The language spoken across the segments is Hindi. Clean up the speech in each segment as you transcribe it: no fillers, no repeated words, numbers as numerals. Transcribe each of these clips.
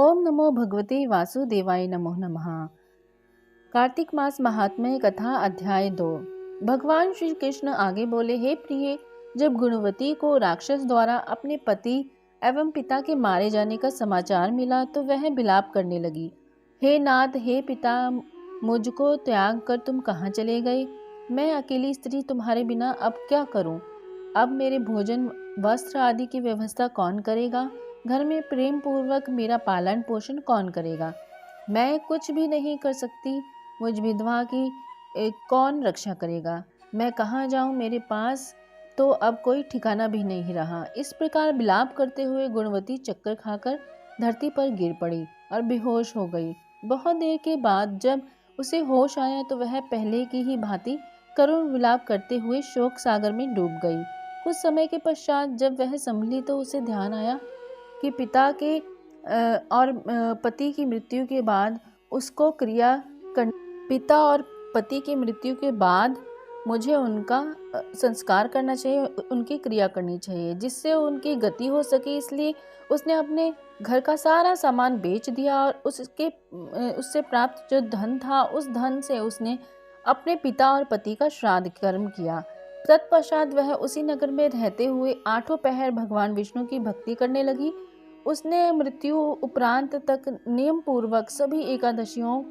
ओम नमो भगवते वासुदेवाय नमो नमः। कार्तिक मास महात्म्य कथा अध्याय 2। भगवान श्री कृष्ण आगे बोले, हे प्रिय, जब गुणवती को राक्षस द्वारा अपने पति एवं पिता के मारे जाने का समाचार मिला तो वह विलाप करने लगी। हे नाथ, हे पिता, मुझको त्याग कर तुम कहाँ चले गए? मैं अकेली स्त्री तुम्हारे बिना अब क्या करूं? अब मेरे भोजन वस्त्र आदि की व्यवस्था कौन करेगा? घर में प्रेम पूर्वक मेरा पालन पोषण कौन करेगा? मैं कुछ भी नहीं कर सकती। मुझ विधवा की कौन रक्षा करेगा? मैं कहाँ जाऊँ? मेरे पास तो अब कोई ठिकाना भी नहीं रहा। इस प्रकार विलाप करते हुए गुणवती चक्कर खाकर धरती पर गिर पड़ी और बेहोश हो गई। बहुत देर के बाद जब उसे होश आया तो वह पहले की ही भांति करुण विलाप करते हुए शोक सागर में डूब गई। कुछ समय के पश्चात जब वह संभली तो उसे ध्यान आया कि पति की मृत्यु के बाद उसको पिता और पति की मृत्यु के बाद मुझे उनका संस्कार करना चाहिए, उनकी क्रिया करनी चाहिए जिससे उनकी गति हो सके। इसलिए उसने अपने घर का सारा सामान बेच दिया और उससे प्राप्त जो धन था उस धन से उसने अपने पिता और पति का श्राद्ध कर्म किया। तत्पश्चात वह उसी नगर में रहते हुए 8 पहर भगवान विष्णु की भक्ति करने लगी। उसने मृत्यु उपरांत तक नियम पूर्वक सभी एकादशियों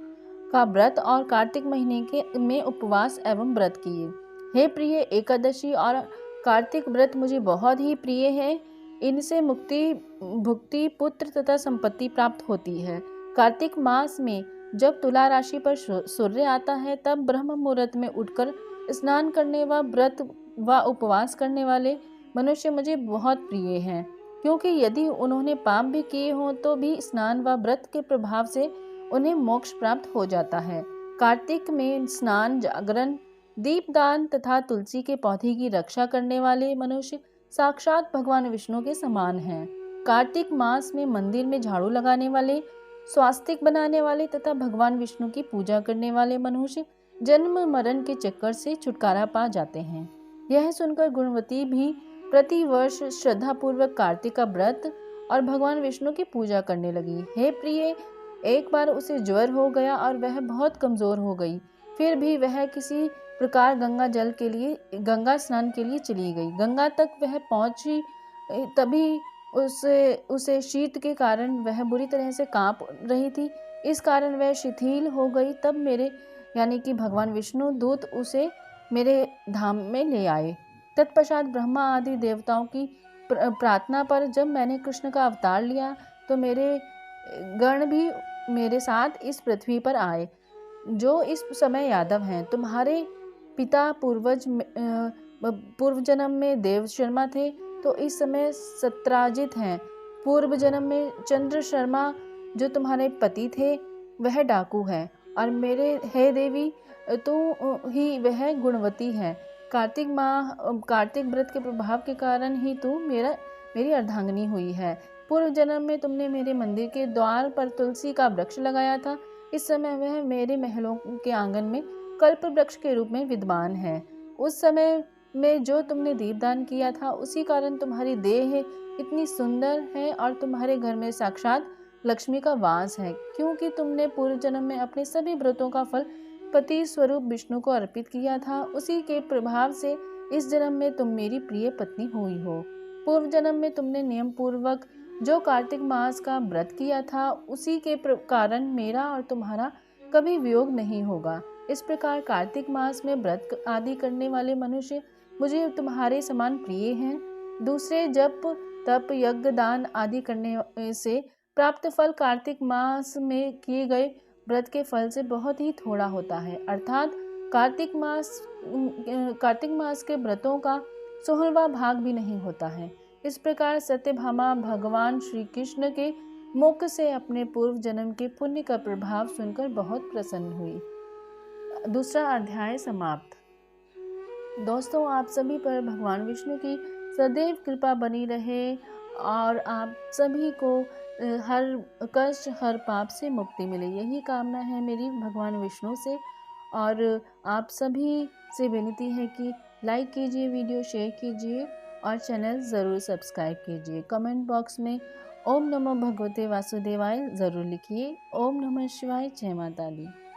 का व्रत और कार्तिक महीने में उपवास एवं व्रत किए। हे प्रिय, एकादशी और कार्तिक व्रत मुझे बहुत ही प्रिय है। इनसे मुक्ति, भुक्ति, पुत्र तथा संपत्ति प्राप्त होती है। कार्तिक मास में जब तुला राशि पर सूर्य आता है तब ब्रह्म मुहूर्त में उठकर स्नान करने व व्रत व उपवास करने वाले मनुष्य मुझे बहुत प्रिय हैं, क्योंकि यदि उन्होंने पाप भी किए हों तो भी स्नान व व्रत के प्रभाव से उन्हें मोक्ष प्राप्त हो जाता है। कार्तिक में स्नान, जागरण, दीपदान तथा तुलसी के पौधे की रक्षा करने वाले मनुष्य साक्षात भगवान विष्णु के समान हैं। कार्तिक मास में मंदिर में झाड़ू लगाने वाले, स्वास्तिक बनाने वाले तथा भगवान विष्णु की पूजा करने वाले मनुष्य जन्म मरण के चक्कर से छुटकारा पा जाते हैं। यह सुनकर गुणवती भी प्रति वर्ष श्रद्धा पूर्वक कार्तिक का व्रत और भगवान विष्णु की पूजा करने लगी। हे प्रिय, एक बार उसे ज्वर हो गया और वह बहुत कमजोर हो गई। फिर भी वह किसी प्रकार गंगा स्नान के लिए चली गई। गंगा तक वह पहुंची तभी उसे शीत के कारण वह बुरी तरह से कांप रही थी। इस कारण वह शिथिल हो गई। तब मेरे यानी कि भगवान विष्णु दूत उसे मेरे धाम में ले आए। तत्पश्चात ब्रह्मा आदि देवताओं की प्रार्थना पर जब मैंने कृष्ण का अवतार लिया तो मेरे गण भी मेरे साथ इस पृथ्वी पर आए, जो इस समय यादव हैं। तुम्हारे पिता पूर्व जन्म में देव शर्मा थे तो इस समय सत्राजित हैं। पूर्व जन्म में चंद्र शर्मा जो तुम्हारे पति थे वह डाकू है, और मेरे हे देवी तू ही वह गुणवती है। कार्तिक व्रत के प्रभाव के कारण ही तू मेरी अर्धांगिनी हुई है। पूर्व जन्म में तुमने मेरे मंदिर के द्वार पर तुलसी का वृक्ष लगाया था। इस समय वह मेरे महलों के आंगन में कल्प वृक्ष के रूप में विद्यमान है। उस समय में जो तुमने दीपदान किया था उसी कारण तुम्हारी देह इतनी सुंदर है और तुम्हारे घर में साक्षात लक्ष्मी का वास है, क्योंकि तुमने पूर्व जन्म में अपने सभी व्रतों का फल पति स्वरूप विष्णु को अर्पित किया था। उसी के प्रभाव से इस जन्म में तुम मेरी प्रिय पत्नी हुई हो। पूर्व जन्म में तुमने नियम पूर्वक जो कार्तिक मास का व्रत किया था उसी के कारण मेरा और तुम्हारा कभी वियोग नहीं होगा। इस प्रकार कार्तिक मास में व्रत आदि करने वाले मनुष्य मुझे तुम्हारे समान प्रिय हैं। दूसरे जप, तप, यज्ञ, दान आदि करने से प्राप्त फल कार्तिक मास में किए गए व्रत के फल से बहुत ही थोड़ा होता है। अर्थात कार्तिक मास के व्रतों का 16वां भाग भी नहीं होता है। इस प्रकार सत्यभामा भगवान श्री कृष्ण के मुख से अपने पूर्व जन्म के पुण्य का प्रभाव सुनकर बहुत प्रसन्न हुई। दूसरा अध्याय समाप्त। दोस्तों, आप सभी पर भगवान विष्णु की सदैव कृपा बनी रहे और आप सभी को हर कष्ट, हर पाप से मुक्ति मिले, यही कामना है मेरी भगवान विष्णु से। और आप सभी से विनती है कि लाइक कीजिए, वीडियो शेयर कीजिए और चैनल ज़रूर सब्सक्राइब कीजिए। कमेंट बॉक्स में ओम नमः भगवते वासुदेवाय ज़रूर लिखिए। ओम नमः शिवाय। जय माता दी।